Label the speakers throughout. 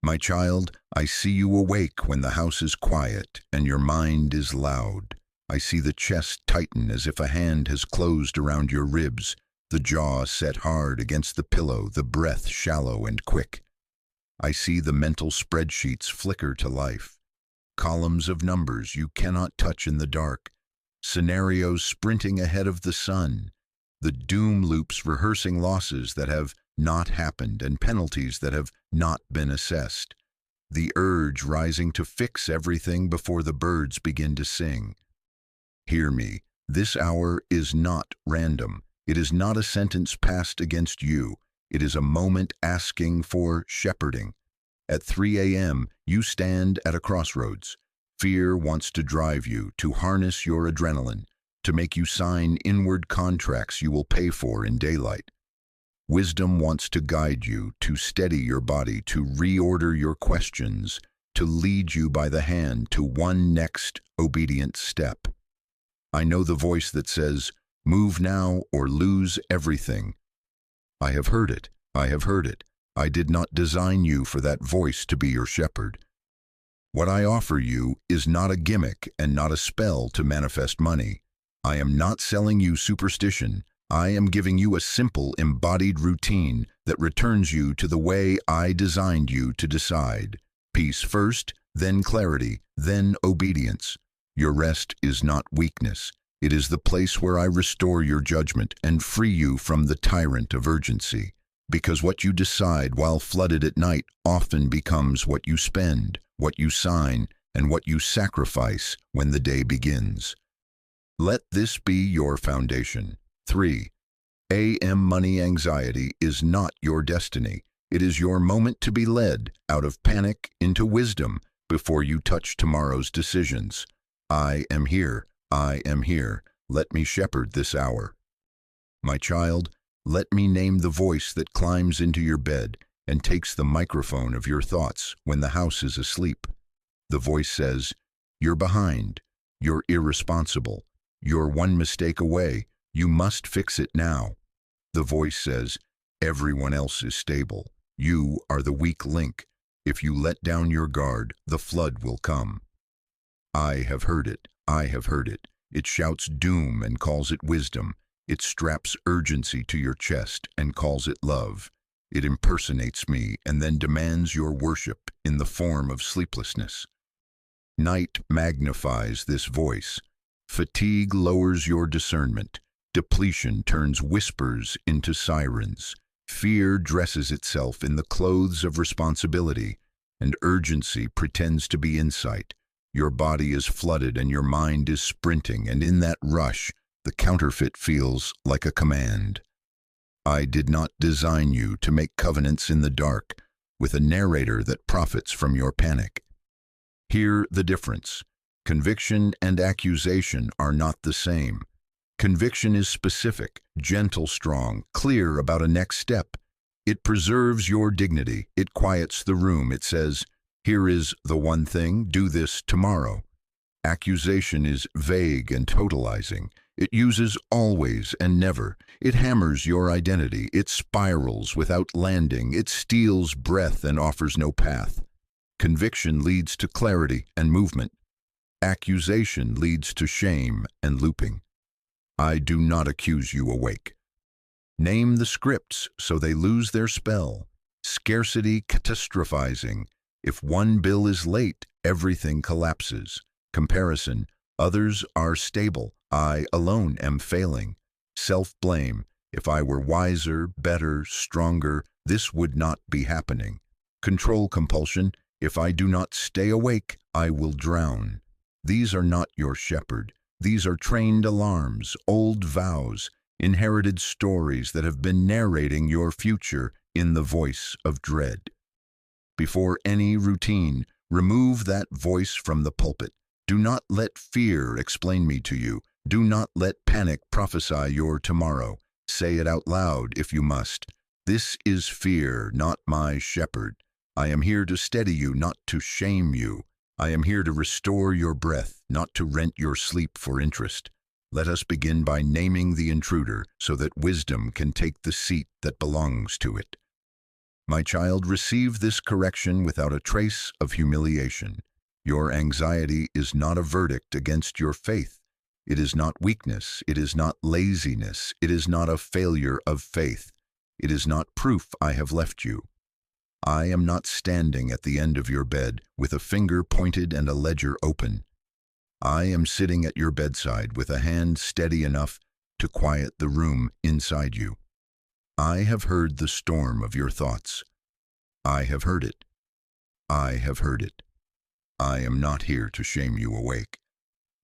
Speaker 1: My child, I see you awake when the house is quiet and your mind is loud. I see the chest tighten as if a hand has closed around your ribs, the jaw set hard against the pillow, the breath shallow and quick. I see the mental spreadsheets flicker to life, columns of numbers you cannot touch in the dark, scenarios sprinting ahead of the sun, the doom loops rehearsing losses that have not happened and penalties that have not been assessed, the urge rising to fix everything before the birds begin to sing. Hear me, this hour is not random. It is not a sentence passed against you. It is a moment asking for shepherding. At 3 a.m., you stand at a crossroads. Fear wants to drive you, to harness your adrenaline, to make you sign inward contracts you will pay for in daylight. Wisdom wants to guide you, to steady your body, to reorder your questions, to lead you by the hand to one next obedient step. I know the voice that says, "Move now or lose everything." I have heard it. I have heard it. I did not design you for that voice to be your shepherd. What I offer you is not a gimmick and not a spell to manifest money. I am not selling you superstition. I am giving you a simple, embodied routine that returns you to the way I designed you to decide. Peace first, then clarity, then obedience. Your rest is not weakness. It is the place where I restore your judgment and free you from the tyrant of urgency. Because what you decide while flooded at night often becomes what you spend, what you sign, and what you sacrifice when the day begins. Let this be your foundation. 3. AM money anxiety is not your destiny. It is your moment to be led out of panic into wisdom before you touch tomorrow's decisions. I am here. I am here. Let me shepherd this hour. My child, let me name the voice that climbs into your bed and takes the microphone of your thoughts when the house is asleep. The voice says, "You're behind. You're irresponsible. You're one mistake away. You must fix it now." The voice says, "Everyone else is stable. You are the weak link. If you let down your guard, the flood will come." I have heard it. I have heard it. It shouts doom and calls it wisdom. It straps urgency to your chest and calls it love. It impersonates me and then demands your worship in the form of sleeplessness. Night magnifies this voice. Fatigue lowers your discernment. Depletion turns whispers into sirens. Fear dresses itself in the clothes of responsibility, and urgency pretends to be insight. Your body is flooded and your mind is sprinting, and in that rush, the counterfeit feels like a command. I did not design you to make covenants in the dark with a narrator that profits from your panic. Hear the difference. Conviction and accusation are not the same. Conviction is specific, gentle, strong, clear about a next step. It preserves your dignity. It quiets the room. It says, "Here is the one thing, do this tomorrow." Accusation is vague and totalizing. It uses always and never. It hammers your identity. It spirals without landing. It steals breath and offers no path. Conviction leads to clarity and movement. Accusation leads to shame and looping. I do not accuse you awake. Name the scripts so they lose their spell. Scarcity catastrophizing. If one bill is late, everything collapses. Comparison. Others are stable. I alone am failing. Self-blame. If I were wiser, better, stronger, this would not be happening. Control compulsion. If I do not stay awake, I will drown. These are not your shepherd. These are trained alarms, old vows, inherited stories that have been narrating your future in the voice of dread. Before any routine, remove that voice from the pulpit. Do not let fear explain me to you. Do not let panic prophesy your tomorrow. Say it out loud if you must. This is fear, not my shepherd. I am here to steady you, not to shame you. I am here to restore your breath, not to rent your sleep for interest. Let us begin by naming the intruder so that wisdom can take the seat that belongs to it. My child, receive this correction without a trace of humiliation. Your anxiety is not a verdict against your faith. It is not weakness. It is not laziness. It is not a failure of faith. It is not proof I have left you. I am not standing at the end of your bed with a finger pointed and a ledger open. I am sitting at your bedside with a hand steady enough to quiet the room inside you. I have heard the storm of your thoughts. I have heard it. I have heard it. I am not here to shame you awake.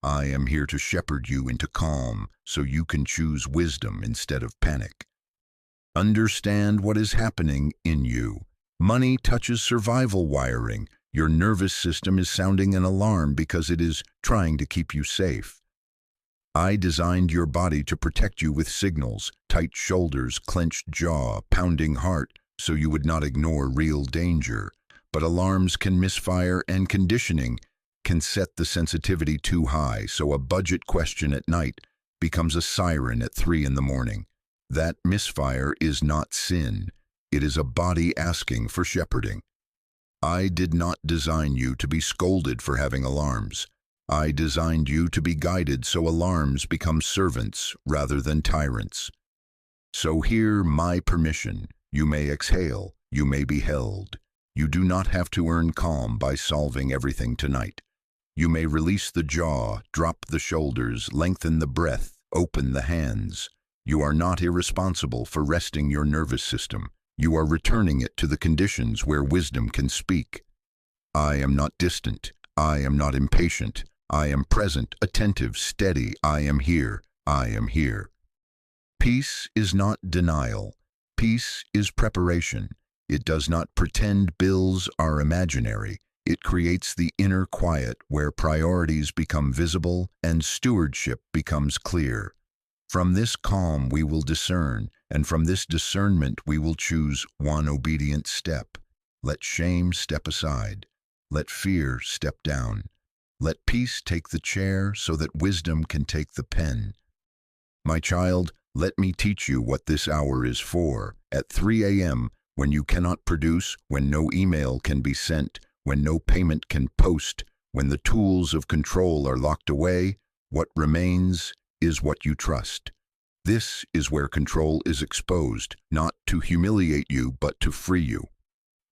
Speaker 1: I am here to shepherd you into calm so you can choose wisdom instead of panic. Understand what is happening in you. Money touches survival wiring. Your nervous system is sounding an alarm because it is trying to keep you safe. I designed your body to protect you with signals, tight shoulders, clenched jaw, pounding heart, so you would not ignore real danger. But alarms can misfire, and conditioning can set the sensitivity too high, so a budget question at night becomes a siren at 3 in the morning. That misfire is not sin. It is a body asking for shepherding. I did not design you to be scolded for having alarms. I designed you to be guided so alarms become servants rather than tyrants. So hear my permission. You may exhale. You may be held. You do not have to earn calm by solving everything tonight. You may release the jaw, drop the shoulders, lengthen the breath, open the hands. You are not irresponsible for resting your nervous system. You are returning it to the conditions where wisdom can speak. I am not distant. I am not impatient. I am present, attentive, steady. I am here. I am here. Peace is not denial. Peace is preparation. It does not pretend bills are imaginary. It creates the inner quiet where priorities become visible and stewardship becomes clear. From this calm we will discern, and from this discernment we will choose one obedient step. Let shame step aside. Let fear step down. Let peace take the chair so that wisdom can take the pen. My child, let me teach you what this hour is for. At 3 a.m., when you cannot produce, when no email can be sent, when no payment can post, when the tools of control are locked away, what remains is what you trust. This is where control is exposed, not to humiliate you, but to free you.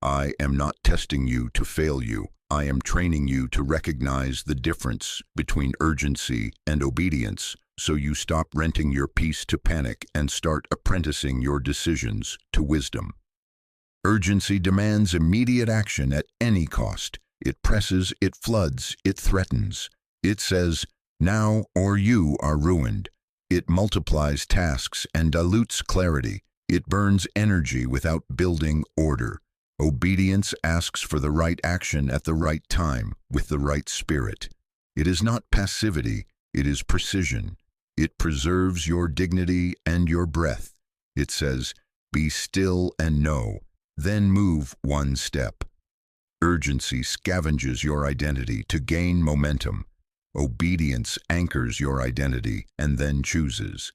Speaker 1: I am not testing you to fail you. I am training you to recognize the difference between urgency and obedience, so you stop renting your peace to panic and start apprenticing your decisions to wisdom. Urgency demands immediate action at any cost. It presses, it floods, it threatens. It says, now or you are ruined. It multiplies tasks and dilutes clarity. It burns energy without building order. Obedience asks for the right action at the right time, with the right spirit. It is not passivity, it is precision. It preserves your dignity and your breath. It says, be still and know, then move one step. Urgency scavenges your identity to gain momentum. Obedience anchors your identity and then chooses.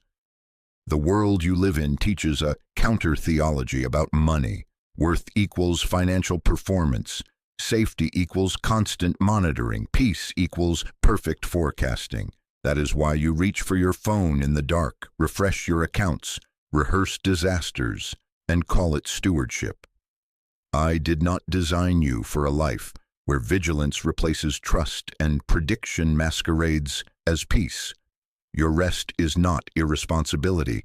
Speaker 1: The world you live in teaches a counter-theology about money. Worth equals financial performance. Safety equals constant monitoring. Peace equals perfect forecasting. That is why you reach for your phone in the dark, refresh your accounts, rehearse disasters, and call it stewardship. I did not design you for a life where vigilance replaces trust and prediction masquerades as peace. Your rest is not irresponsibility.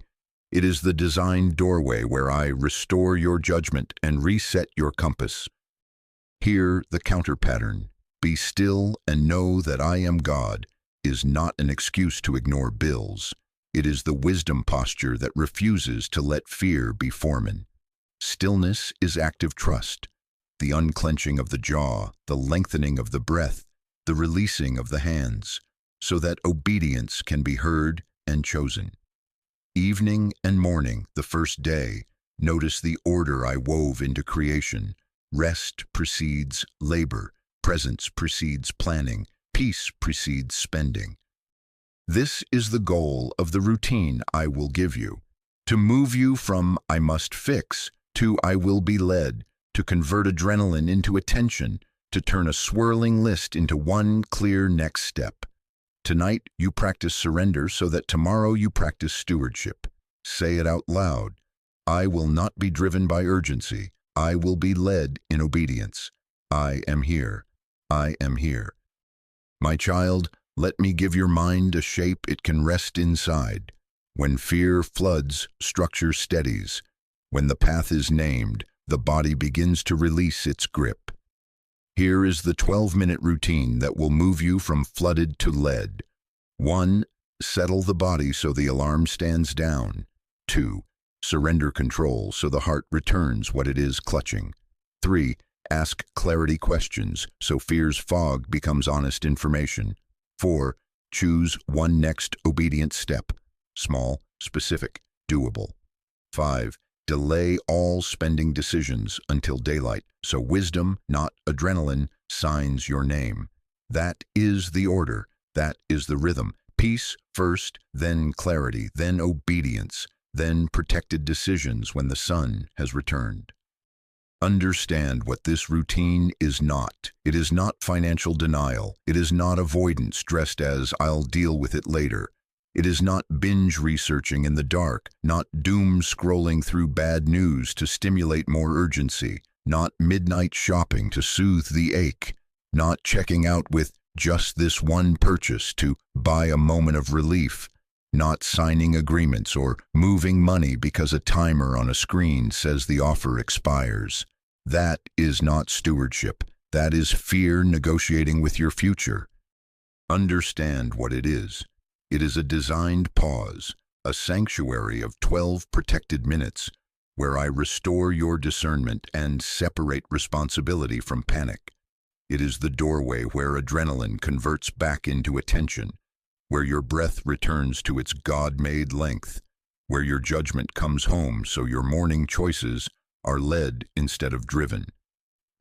Speaker 1: It is the designed doorway where I restore your judgment and reset your compass. Hear the counter pattern. Be still and know that I am God is not an excuse to ignore bills. It is the wisdom posture that refuses to let fear be foreman. Stillness is active trust, the unclenching of the jaw, the lengthening of the breath, the releasing of the hands, so that obedience can be heard and chosen. Evening and morning, the first day, notice the order I wove into creation. Rest precedes labor, presence precedes planning, peace precedes spending. This is the goal of the routine I will give you, to move you from I must fix To I will be led, to convert adrenaline into attention, to turn a swirling list into one clear next step. Tonight you practice surrender so that tomorrow you practice stewardship. Say it out loud. I will not be driven by urgency. I will be led in obedience. I am here. I am here. My child, let me give your mind a shape it can rest inside. When fear floods, structure steadies. When the path is named, the body begins to release its grip. Here is the 12-minute routine that will move you from flooded to led. 1. Settle the body so the alarm stands down. 2. Surrender control so the heart returns what it is clutching. 3. Ask clarity questions so fear's fog becomes honest information. 4. Choose one next obedient step. Small, specific, doable. 5. Delay all spending decisions until daylight, so wisdom, not adrenaline, signs your name. That is the order. That is the rhythm. Peace first, then clarity, then obedience, then protected decisions when the sun has returned. Understand what this routine is not. It is not financial denial. It is not avoidance dressed as I'll deal with it later. It is not binge researching in the dark, not doom scrolling through bad news to stimulate more urgency, not midnight shopping to soothe the ache, not checking out with just this one purchase to buy a moment of relief, not signing agreements or moving money because a timer on a screen says the offer expires. That is not stewardship. That is fear negotiating with your future. Understand what it is. It is a designed pause, a sanctuary of 12 protected minutes where I restore your discernment and separate responsibility from panic. It is the doorway where adrenaline converts back into attention, where your breath returns to its God-made length, where your judgment comes home so your morning choices are led instead of driven.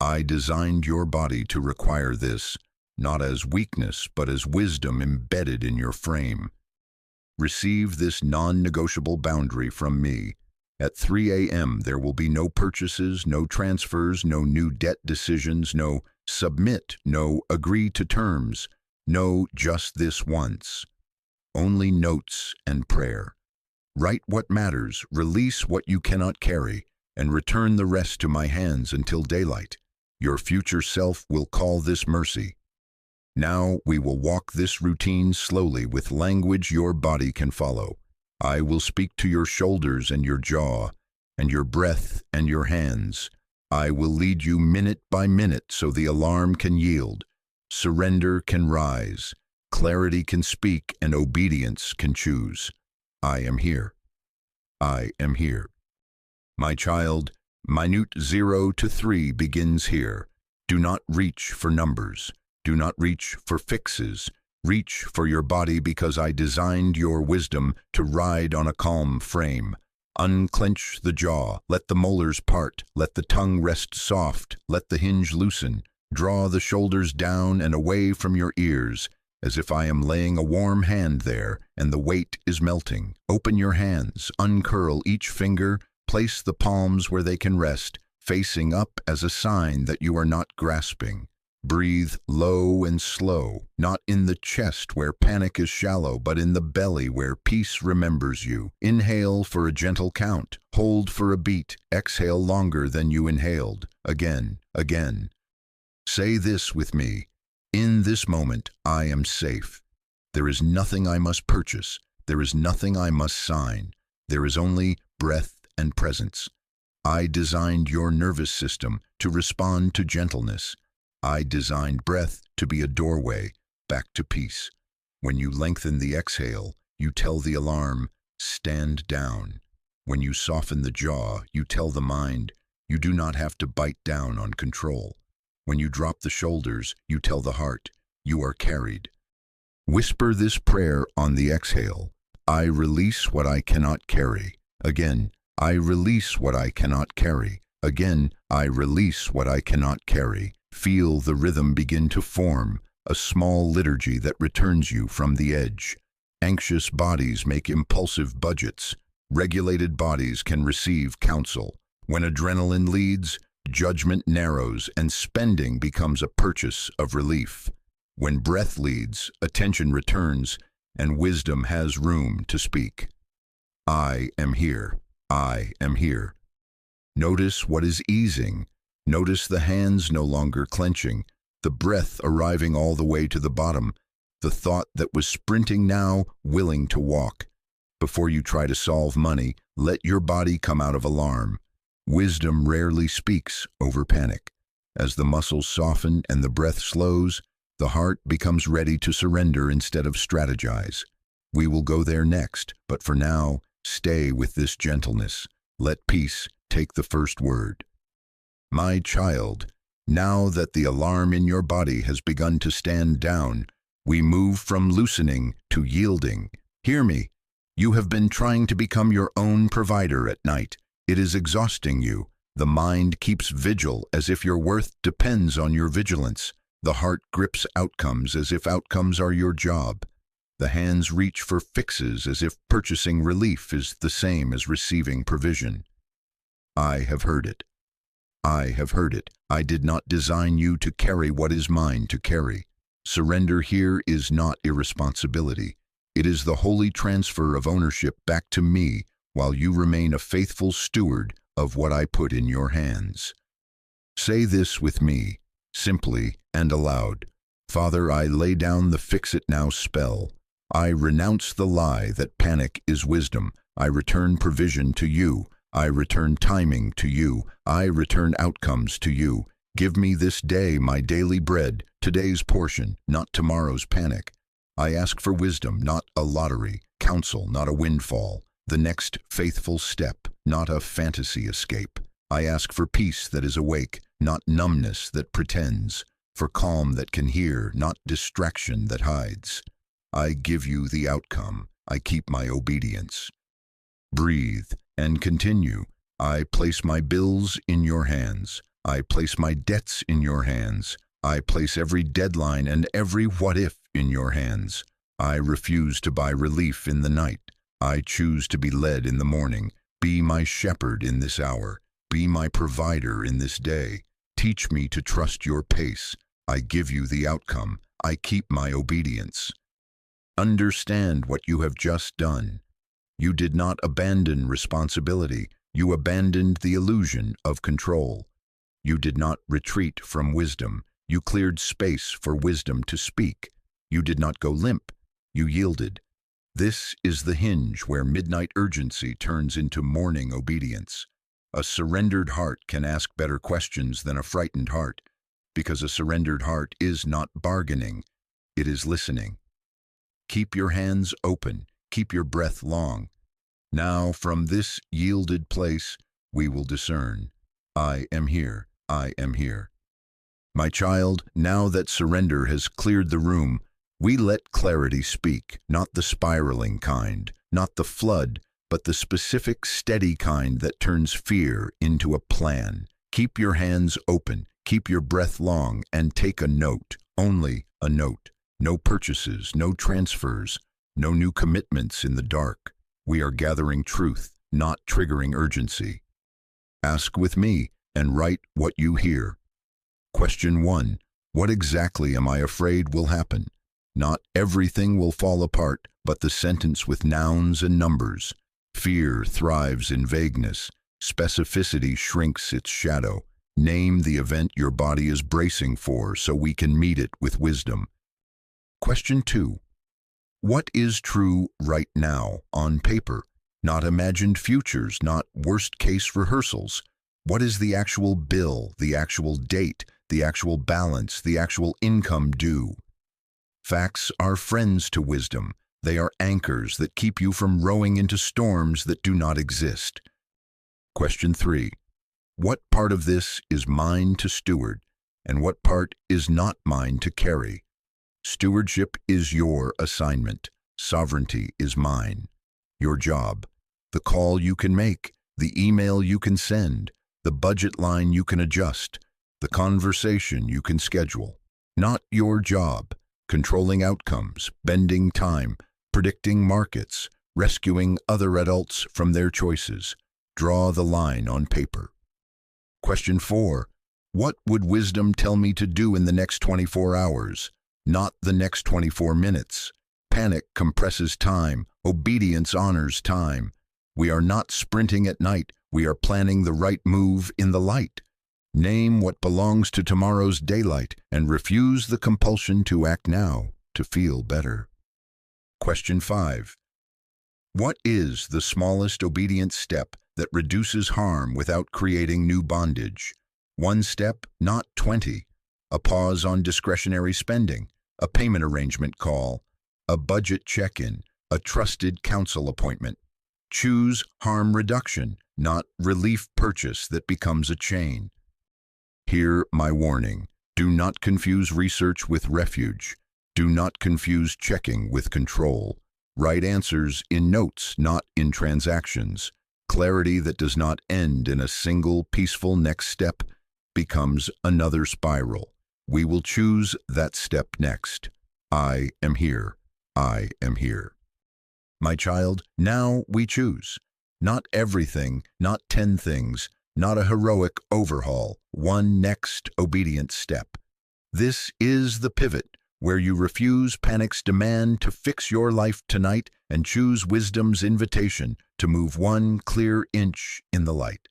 Speaker 1: I designed your body to require this, not as weakness, but as wisdom embedded in your frame. Receive this non-negotiable boundary from me. At 3 a.m. there will be no purchases, no transfers, no new debt decisions, no submit, no agree to terms, no just this once. Only notes and prayer. Write what matters, release what you cannot carry, and return the rest to my hands until daylight. Your future self will call this mercy. Now we will walk this routine slowly with language your body can follow. I will speak to your shoulders and your jaw, and your breath and your hands. I will lead you minute by minute so the alarm can yield, surrender can rise, clarity can speak, and obedience can choose. I am here. I am here. My child, minute 0 to 3 begins here. Do not reach for numbers. Do not reach for fixes. Reach for your body because I designed your wisdom to ride on a calm frame. Unclench the jaw, let the molars part, let the tongue rest soft, let the hinge loosen. Draw the shoulders down and away from your ears, as if I am laying a warm hand there and the weight is melting. Open your hands, uncurl each finger, place the palms where they can rest, facing up as a sign that you are not grasping. Breathe low and slow, not in the chest where panic is shallow, but in the belly where peace remembers you. Inhale for a gentle count, hold for a beat, exhale longer than you inhaled. Again, again. Say this with me. In this moment, I am safe. There is nothing I must purchase. There is nothing I must sign. There is only breath and presence. I designed your nervous system to respond to gentleness. I designed breath to be a doorway back to peace. When you lengthen the exhale, you tell the alarm, stand down. When you soften the jaw, you tell the mind, you do not have to bite down on control. When you drop the shoulders, you tell the heart, you are carried. Whisper this prayer on the exhale. I release what I cannot carry. Again, I release what I cannot carry. Again, I release what I cannot carry. Feel the rhythm begin to form, a small liturgy that returns you from the edge. Anxious bodies make impulsive budgets. Regulated bodies can receive counsel. When adrenaline leads, judgment narrows and spending becomes a purchase of relief. When breath leads, attention returns and wisdom has room to speak. I am here. I am here. Notice what is easing. Notice the hands no longer clenching, the breath arriving all the way to the bottom, the thought that was sprinting now willing to walk. Before you try to solve money, let your body come out of alarm. Wisdom rarely speaks over panic. As the muscles soften and the breath slows, the heart becomes ready to surrender instead of strategize. We will go there next, but for now, stay with this gentleness. Let peace take the first word. My child, now that the alarm in your body has begun to stand down, we move from loosening to yielding. Hear me. You have been trying to become your own provider at night. It is exhausting you. The mind keeps vigil as if your worth depends on your vigilance. The heart grips outcomes as if outcomes are your job. The hands reach for fixes as if purchasing relief is the same as receiving provision. I have heard it. I have heard it. I did not design you to carry what is mine to carry. Surrender here is not irresponsibility. It is the holy transfer of ownership back to me while you remain a faithful steward of what I put in your hands. Say this with me, simply and aloud. Father, I lay down the fix-it-now spell. I renounce the lie that panic is wisdom. I return provision to you. I return timing to you. I return outcomes to you. Give me this day my daily bread, today's portion, not tomorrow's panic. I ask for wisdom, not a lottery, counsel, not a windfall, the next faithful step, not a fantasy escape. I ask for peace that is awake, not numbness that pretends, for calm that can hear, not distraction that hides. I give you the outcome. I keep my obedience. Breathe and continue. I place my bills in your hands. I place my debts in your hands. I place every deadline and every what-if in your hands. I refuse to buy relief in the night. I choose to be led in the morning. Be my shepherd in this hour. Be my provider in this day. Teach me to trust your pace. I give you the outcome. I keep my obedience. Understand what you have just done. You did not abandon responsibility. You abandoned the illusion of control. You did not retreat from wisdom. You cleared space for wisdom to speak. You did not go limp. You yielded. This is the hinge where midnight urgency turns into morning obedience. A surrendered heart can ask better questions than a frightened heart, because a surrendered heart is not bargaining, it is listening. Keep your hands open, keep your breath long. Now, from this yielded place, we will discern. I am here, I am here. My child, now that surrender has cleared the room, we let clarity speak, not the spiraling kind, not the flood, but the specific, steady kind that turns fear into a plan. Keep your hands open, keep your breath long, and take a note, only a note. No purchases, no transfers, no new commitments in the dark. We are gathering truth, not triggering urgency. Ask with me and write what you hear. Question 1. What exactly am I afraid will happen? Not everything will fall apart, but the sentence with nouns and numbers. Fear thrives in vagueness. Specificity shrinks its shadow. Name the event your body is bracing for so we can meet it with wisdom. Question 2. What is true right now on paper? Not imagined futures, not worst-case rehearsals. What is the actual bill, the actual date, the actual balance, the actual income due? Facts are friends to wisdom. They are anchors that keep you from rowing into storms that do not exist. Question 3. What part of this is mine to steward, and what part is not mine to carry? Stewardship is your assignment. Sovereignty is mine. Your job. The call you can make, the email you can send, the budget line you can adjust, the conversation you can schedule. Not your job. Controlling outcomes, bending time, predicting markets, rescuing other adults from their choices. Draw the line on paper. Question 4. What would wisdom tell me to do in the next 24 hours? Not the next 24 minutes. Panic compresses time. Obedience honors time. We are not sprinting at night. We are planning the right move in the light. Name what belongs to tomorrow's daylight and refuse the compulsion to act now to feel better. Question 5. What is the smallest obedient step that reduces harm without creating new bondage? One step, not 20. A pause on discretionary spending, a payment arrangement call, a budget check-in, a trusted counsel appointment. Choose harm reduction, not relief purchase that becomes a chain. Hear my warning. Do not confuse research with refuge. Do not confuse checking with control. Write answers in notes, not in transactions. Clarity that does not end in a single peaceful next step becomes another spiral. We will choose that step next. I am here. I am here. My child, now we choose. Not everything, not 10 things, not a heroic overhaul, one next obedient step. This is the pivot where you refuse panic's demand to fix your life tonight and choose wisdom's invitation to move one clear inch in the light.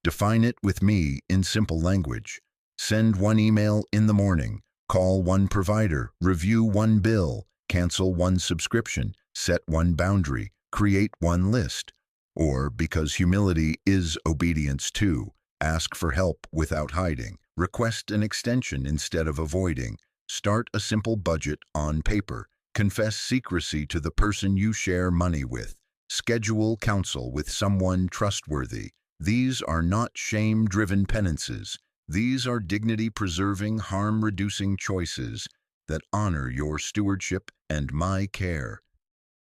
Speaker 1: Define it with me in simple language. Send one email in the morning, call one provider, review one bill, cancel one subscription, set one boundary, create one list. Or, because humility is obedience too, ask for help without hiding, request an extension instead of avoiding, start a simple budget on paper, confess secrecy to the person you share money with, schedule counsel with someone trustworthy. These are not shame-driven penances. These are dignity-preserving, harm-reducing choices that honor your stewardship and my care.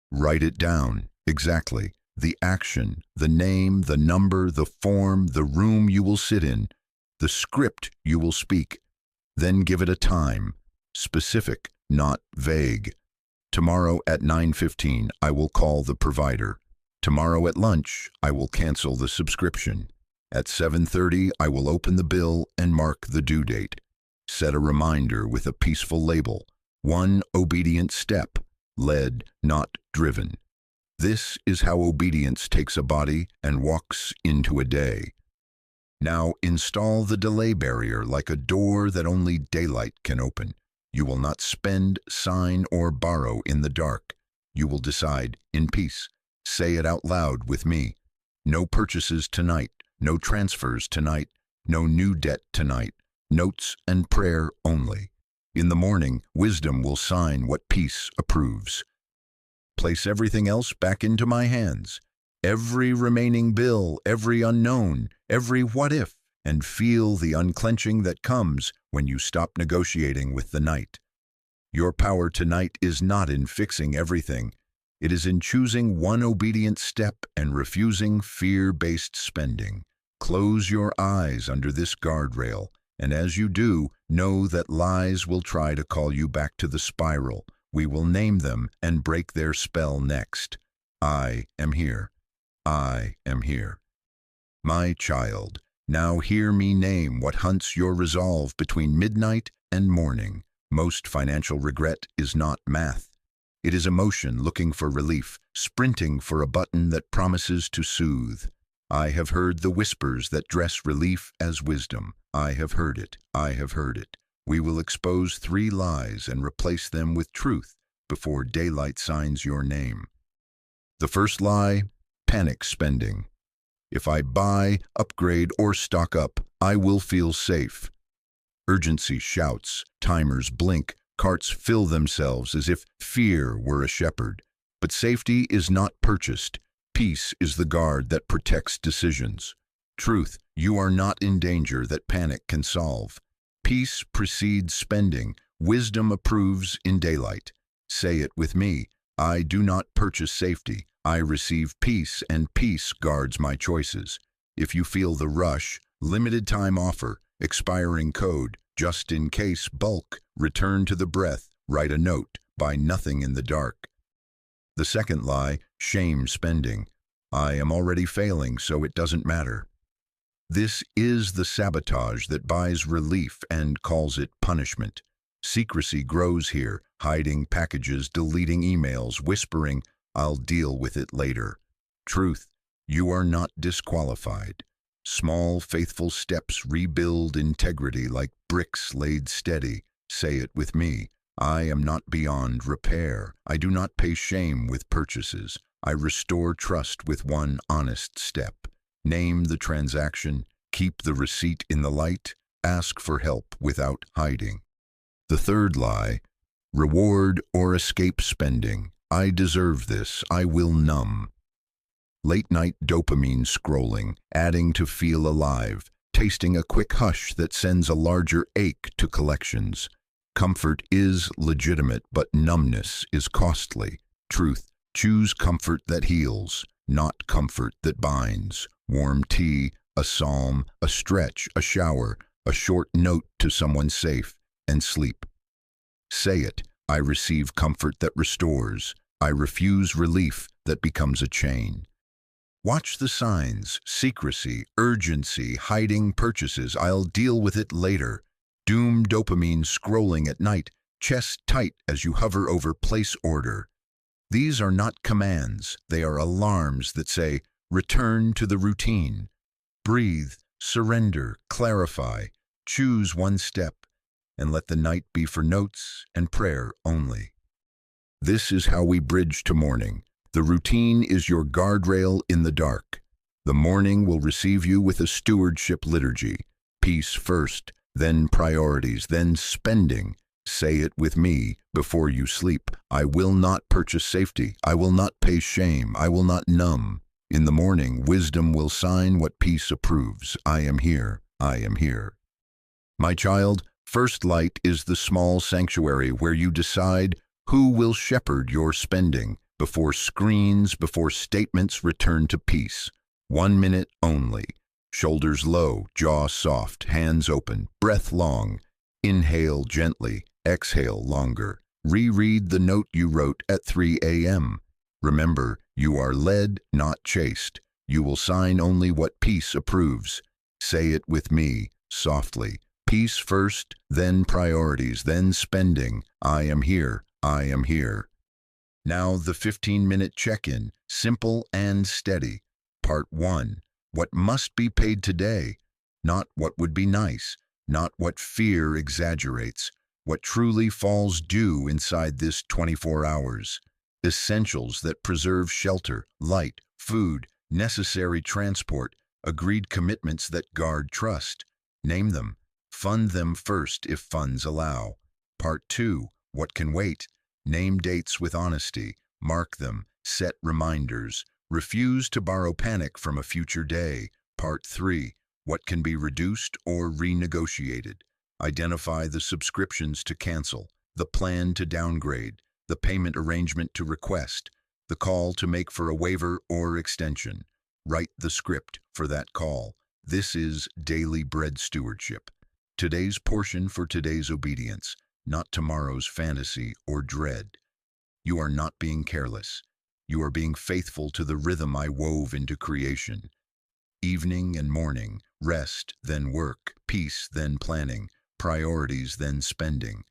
Speaker 1: Write it down, exactly. The action, the name, the number, the form, the room you will sit in, the script you will speak. Then give it a time, specific, not vague. Tomorrow at 9:15, I will call the provider. Tomorrow at lunch, I will cancel the subscription. At 7:30, I will open the bill and mark the due date. Set a reminder with a peaceful label. One obedient step, led, not driven. This is how obedience takes a body and walks into a day. Now install the delay barrier like a door that only daylight can open. You will not spend, sign, or borrow in the dark. You will decide in peace. Say it out loud with me. No purchases tonight, no transfers tonight, no new debt tonight. Notes and prayer only. In the morning, wisdom will sign what peace approves. Place everything else back into my hands. Every remaining bill, every unknown, every what if, and feel the unclenching that comes when you stop negotiating with the night. Your power tonight is not in fixing everything. It is in choosing one obedient step and refusing fear-based spending. Close your eyes under this guardrail, and as you do, know that lies will try to call you back to the spiral. We will name them and break their spell next. I am here. I am here. My child, now hear me name what hunts your resolve between midnight and morning. Most financial regret is not math. It is emotion looking for relief, sprinting for a button that promises to soothe. I have heard the whispers that dress relief as wisdom. I have heard it. I have heard it. We will expose 3 lies and replace them with truth before daylight signs your name. The first lie, panic spending. If I buy, upgrade, or stock up, I will feel safe. Urgency shouts, timers blink, carts fill themselves as if fear were a shepherd. But safety is not purchased. Peace is the guard that protects decisions. Truth, you are not in danger that panic can solve. Peace precedes spending. Wisdom approves in daylight. Say it with me. I do not purchase safety. I receive peace, and peace guards my choices. If you feel the rush, limited time offer, expiring code, just in case bulk, return to the breath, write a note, buy nothing in the dark. The second lie, shame spending. I am already failing, so it doesn't matter. This is the sabotage that buys relief and calls it punishment. Secrecy grows here, hiding packages, deleting emails, whispering, "I'll deal with it later." Truth, you are not disqualified. Small, faithful steps rebuild integrity like bricks laid steady. Say it with me. I am not beyond repair. I do not pay shame with purchases. I restore trust with one honest step. Name the transaction, keep the receipt in the light, ask for help without hiding. The third lie, reward or escape spending. I deserve this, I will numb. Late night dopamine scrolling, adding to feel alive, tasting a quick hush that sends a larger ache to collections. Comfort is legitimate, but numbness is costly. Truth, choose comfort that heals, not comfort that binds. Warm tea, a psalm, a stretch, a shower, a short note to someone safe, and sleep. Say it, I receive comfort that restores. I refuse relief that becomes a chain. Watch the signs, secrecy, urgency, hiding purchases. I'll deal with it later. Doom dopamine scrolling at night, chest tight as you hover over place order. These are not commands, they are alarms that say, return to the routine. Breathe, surrender, clarify, choose one step, and let the night be for notes and prayer only. This is how we bridge to morning. The routine is your guardrail in the dark. The morning will receive you with a stewardship liturgy. Peace first, then priorities, then spending. Say it with me before you sleep. I will not purchase safety. I will not pay shame. I will not numb. In the morning, wisdom will sign what peace approves. I am here. I am here. My child, first light is the small sanctuary where you decide who will shepherd your spending. Before screens, before statements, return to peace. 1 minute only. Shoulders low, jaw soft, hands open, breath long. Inhale gently, exhale longer. Reread the note you wrote at 3 a.m. Remember, you are led, not chased. You will sign only what peace approves. Say it with me, softly. Peace first, then priorities, then spending. I am here. I am here. Now the 15-minute check-in, simple and steady. Part 1. What must be paid today? Not what would be nice, not what fear exaggerates, what truly falls due inside this 24 hours. Essentials that preserve shelter, light, food, necessary transport, agreed commitments that guard trust. Name them. Fund them first if funds allow. Part 2. What can wait? Name dates with honesty. Mark them. Set reminders. Refuse to borrow panic from a future day. Part 3. What can be reduced or renegotiated? Identify the subscriptions to cancel, the plan to downgrade, the payment arrangement to request, the call to make for a waiver or extension. Write the script for that call. This is daily bread stewardship. Today's portion for today's obedience, not tomorrow's fantasy or dread. You are not being careless. You are being faithful to the rhythm I wove into creation. Evening and morning, rest, then work, peace, then planning, priorities, then spending.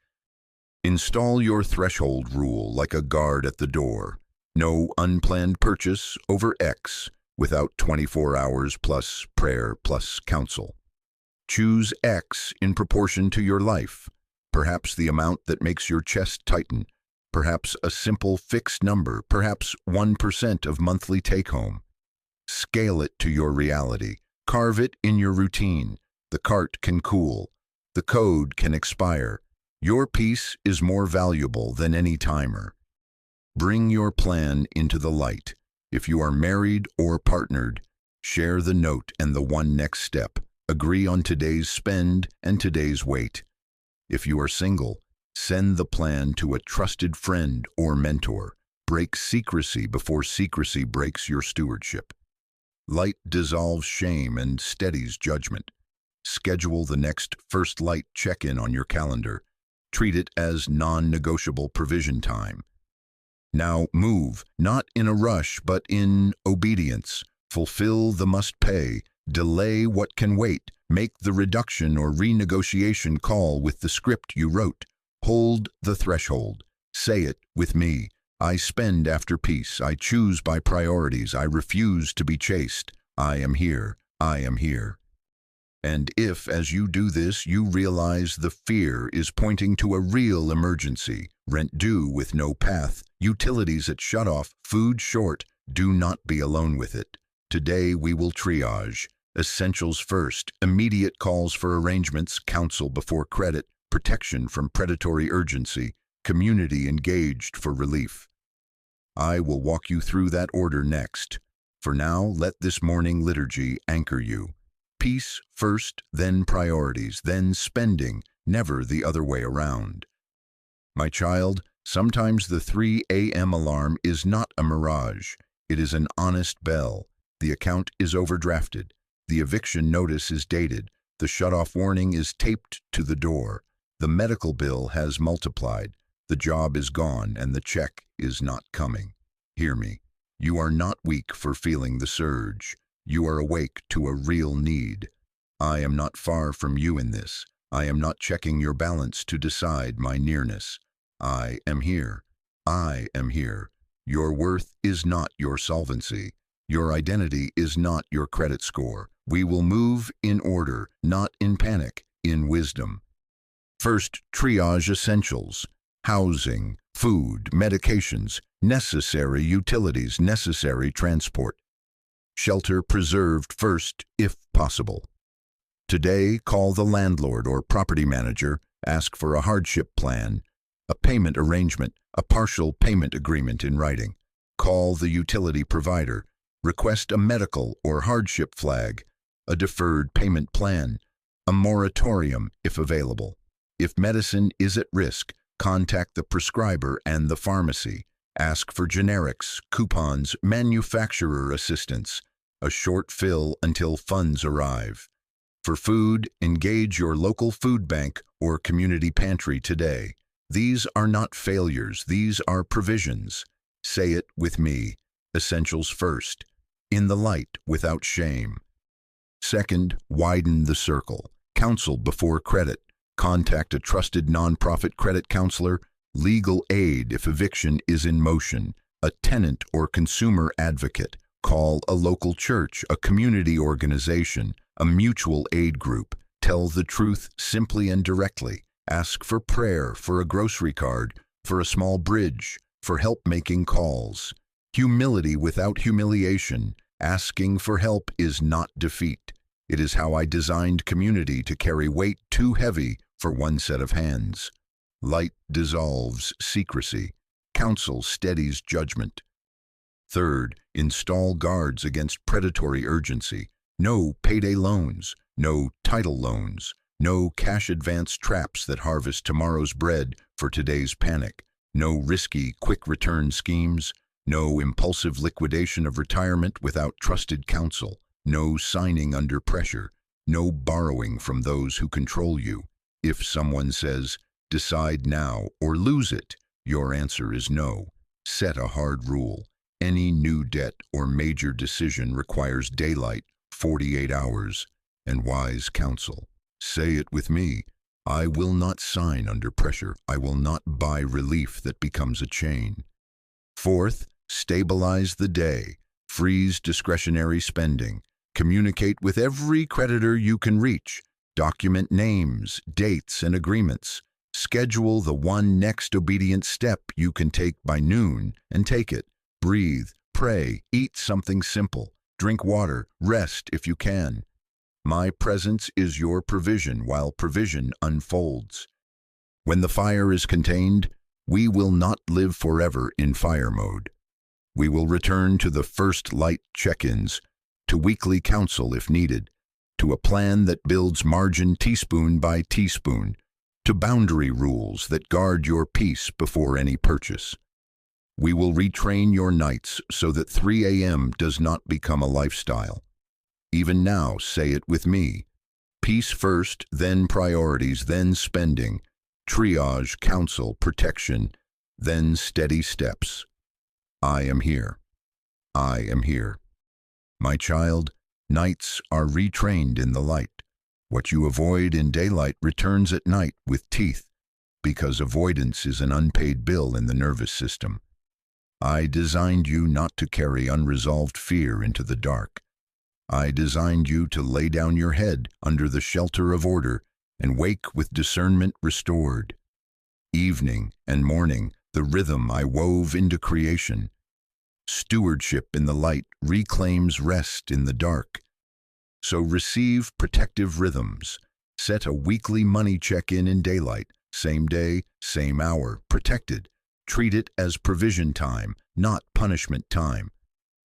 Speaker 1: Install your threshold rule like a guard at the door. No unplanned purchase over X without 24 hours plus prayer plus counsel. Choose X in proportion to your life. Perhaps the amount that makes your chest tighten. Perhaps a simple fixed number. Perhaps 1% of monthly take-home. Scale it to your reality. Carve it in your routine. The cart can cool. The code can expire. Your peace is more valuable than any timer. Bring your plan into the light. If you are married or partnered, share the note and the one next step. Agree on today's spend and today's wait. If you are single, send the plan to a trusted friend or mentor. Break secrecy before secrecy breaks your stewardship. Light dissolves shame and steadies judgment. Schedule the next first light check-in on your calendar. Treat it as non-negotiable provision time. Now move, not in a rush, but in obedience. Fulfill the must-pay. Delay what can wait. Make the reduction or renegotiation call with the script you wrote. Hold the threshold. Say it with me. I spend after peace. I choose by priorities. I refuse to be chased. I am here. I am here. And if, as you do this, you realize the fear is pointing to a real emergency, rent due with no path, utilities at shutoff, food short, do not be alone with it. Today we will triage. Essentials first, immediate calls for arrangements, counsel before credit, protection from predatory urgency, community engaged for relief. I will walk you through that order next. For now, let this morning liturgy anchor you. Peace first, then priorities, then spending, never the other way around. My child, sometimes the 3 a.m. alarm is not a mirage. It is an honest bell. The account is overdrafted. The eviction notice is dated. The shutoff warning is taped to the door. The medical bill has multiplied. The job is gone and the check is not coming. Hear me. You are not weak for feeling the surge. You are awake to a real need. I am not far from you in this. I am not checking your balance to decide my nearness. I am here. I am here. Your worth is not your solvency. Your identity is not your credit score. We will move in order, not in panic, in wisdom. First, triage essentials. Housing, food, medications, necessary utilities, necessary transport. Shelter preserved first, if possible. Today, call the landlord or property manager, ask for a hardship plan, a payment arrangement, a partial payment agreement in writing. Call the utility provider, request a medical or hardship flag, a deferred payment plan, a moratorium if available. If medicine is at risk, contact the prescriber and the pharmacy. Ask for generics, coupons, manufacturer assistance, a short fill until funds arrive. For food, engage your local food bank or community pantry today. These are not failures, these are provisions. Say it with me. Essentials first. In the light, without shame. Second, widen the circle. Counsel before credit. Contact a trusted nonprofit credit counselor. Legal aid if eviction is in motion. A tenant or consumer advocate. Call a local church, a community organization, a mutual aid group. Tell the truth simply and directly. Ask for prayer, for a grocery card, for a small bridge, for help making calls. Humility without humiliation. Asking for help is not defeat. It is how I designed community to carry weight too heavy for one set of hands. Light dissolves secrecy. Counsel steadies judgment. Third, install guards against predatory urgency. No payday loans, no title loans, no cash advance traps that harvest tomorrow's bread for today's panic. No risky quick return schemes. No impulsive liquidation of retirement without trusted counsel. No signing under pressure. No borrowing from those who control you. If someone says, decide now or lose it, your answer is no. Set a hard rule. Any new debt or major decision requires daylight, 48 hours, and wise counsel. Say it with me. I will not sign under pressure. I will not buy relief that becomes a chain. Fourth, stabilize the day. Freeze discretionary spending. Communicate with every creditor you can reach. Document names, dates, and agreements. Schedule the one next obedient step you can take by noon and take it. Breathe, pray, eat something simple. Drink water, rest if you can. My presence is your provision while provision unfolds. When the fire is contained, we will not live forever in fire mode. We will return to the first light check-ins, to weekly counsel if needed, to a plan that builds margin teaspoon by teaspoon, to boundary rules that guard your peace before any purchase. We will retrain your nights so that 3 a.m. does not become a lifestyle. Even now, say it with me. Peace first, then priorities, then spending, triage, counsel, protection, then steady steps. I am here. I am here. My child, Nights are retrained in the light. What you avoid in daylight returns at night with teeth, because avoidance is an unpaid bill in the nervous system. I designed you not to carry unresolved fear into the dark. I designed you to lay down your head under the shelter of order and wake with discernment restored. Evening and morning, the rhythm I wove into creation. Stewardship in the light reclaims rest in the dark. So receive protective rhythms. Set a weekly money check-in in daylight, same day, same hour, protected. Treat it as provision time, not punishment time.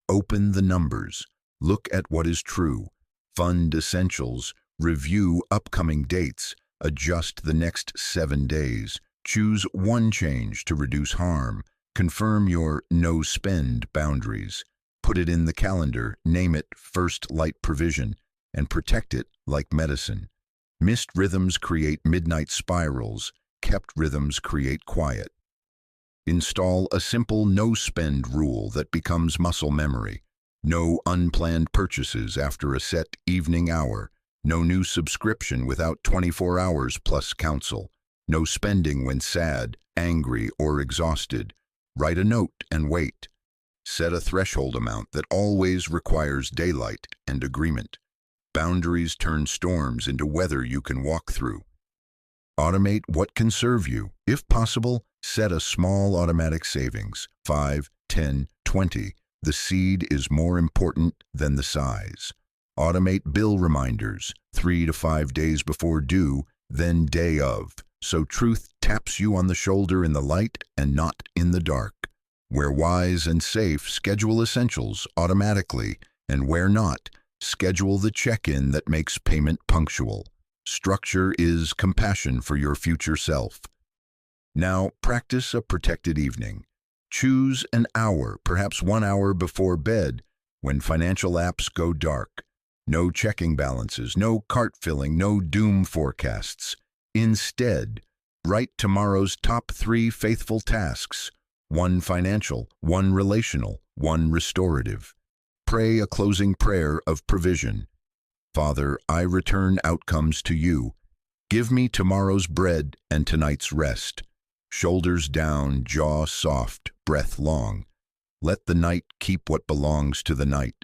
Speaker 1: Open the numbers. Look at what is true. Fund essentials. Review upcoming dates. Adjust the next 7 days. Choose one change to reduce harm. Confirm your no-spend boundaries. Put it in the calendar, name it First Light Provision, and protect it like medicine. Missed rhythms create midnight spirals. Kept rhythms create quiet. Install a simple no-spend rule that becomes muscle memory. No unplanned purchases after a set evening hour. No new subscription without 24 hours plus Counsel. No spending when sad, angry, or exhausted. Write a note and wait. Set a threshold amount that always requires daylight and agreement. Boundaries turn storms into weather you can walk through. Automate what can serve you. If possible, set a small automatic savings, 5, 10, 20. The seed is more important than the size. Automate bill reminders, 3 to 5 days before due, then day of. So truth taps you on the shoulder in the light and not in the dark. Where wise and safe, schedule essentials automatically, and where not, schedule the check-in that makes payment punctual. Structure is compassion for your future self. Now, practice a protected evening. Choose an hour, perhaps 1 hour before bed, when financial apps go dark. No checking balances, no cart filling, no doom forecasts. Instead, write tomorrow's top 3 faithful tasks. 1 financial, 1 relational, 1 restorative. Pray a closing prayer of provision. Father, I return outcomes to you. Give me tomorrow's bread and tonight's rest. Shoulders down, jaw soft, breath long. Let the night keep what belongs to the night.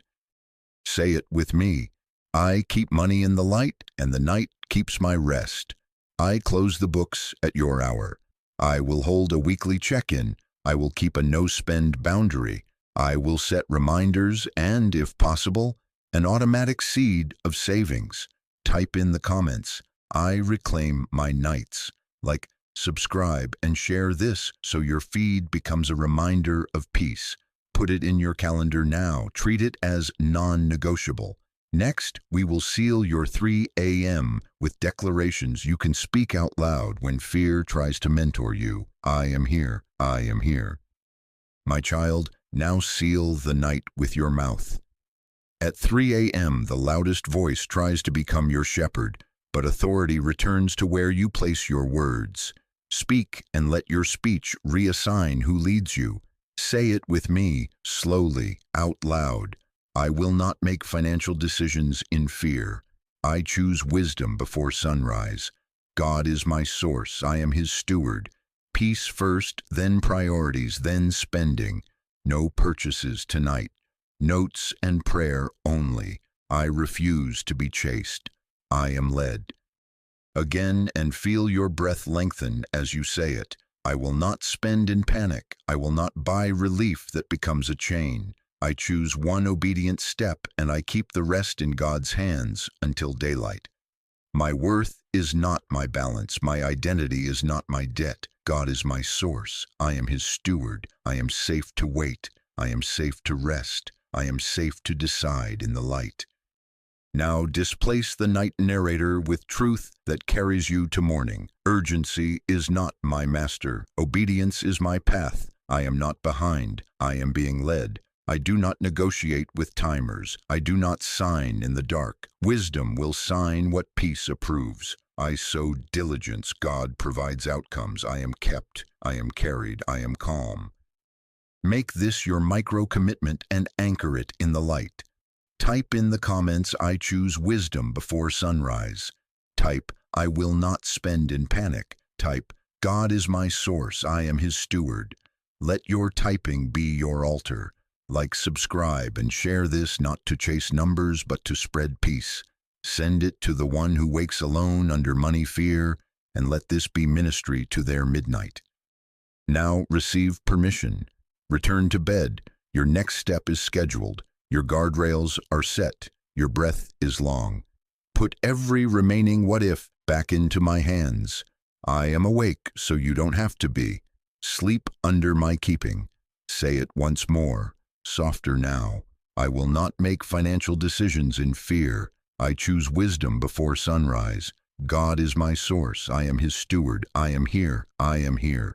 Speaker 1: Say it with me. I keep money in the light, and the night keeps my rest. I close the books at your hour. I will hold a weekly check-in. I will keep a no-spend boundary. I will set reminders and, if possible, an automatic seed of savings. Type in the comments, I reclaim my nights. Like, subscribe and share this so your feed becomes a reminder of peace. Put it in your calendar now. Treat it as non-negotiable. Next, we will seal your 3 a.m. with declarations you can speak out loud when fear tries to mentor you. I am here. I am here. My child, now seal the night with your mouth. At 3 a.m., the loudest voice tries to become your shepherd, but authority returns to where you place your words. Speak and let your speech reassign who leads you. Say it with me, slowly, out loud. I will not make financial decisions in fear. I choose wisdom before sunrise. God is my source. I am his steward. Peace first, then priorities, then spending. No purchases tonight. Notes and prayer only. I refuse to be chased. I am led. Again, and feel your breath lengthen as you say it. I will not spend in panic. I will not buy relief that becomes a chain. I choose one obedient step, and I keep the rest in God's hands until daylight. My worth is not my balance. My identity is not my debt. God is my source. I am his steward. I am safe to wait. I am safe to rest. I am safe to decide in the light. Now displace the night narrator with truth that carries you to morning. Urgency is not my master. Obedience is my path. I am not behind. I am being led. I do not negotiate with timers. I do not sign in the dark. Wisdom will sign what peace approves. I sow diligence. God provides outcomes. I am kept. I am carried. I am calm. Make this your micro-commitment and anchor it in the light. Type in the comments, I choose wisdom before sunrise. Type, I will not spend in panic. Type, God is my source, I am his steward. Let your typing be your altar. Like, subscribe, and share this, not to chase numbers but to spread peace. Send it to the one who wakes alone under money fear, and let this be ministry to their midnight. Now receive permission. Return to bed. Your next step is scheduled. Your guardrails are set. Your breath is long. Put every remaining what if back into my hands. I am awake, so you don't have to be. Sleep under my keeping. Say it once more, softer now. I will not make financial decisions in fear. I choose wisdom before sunrise. God is my source. I am his steward. I am here. I am here.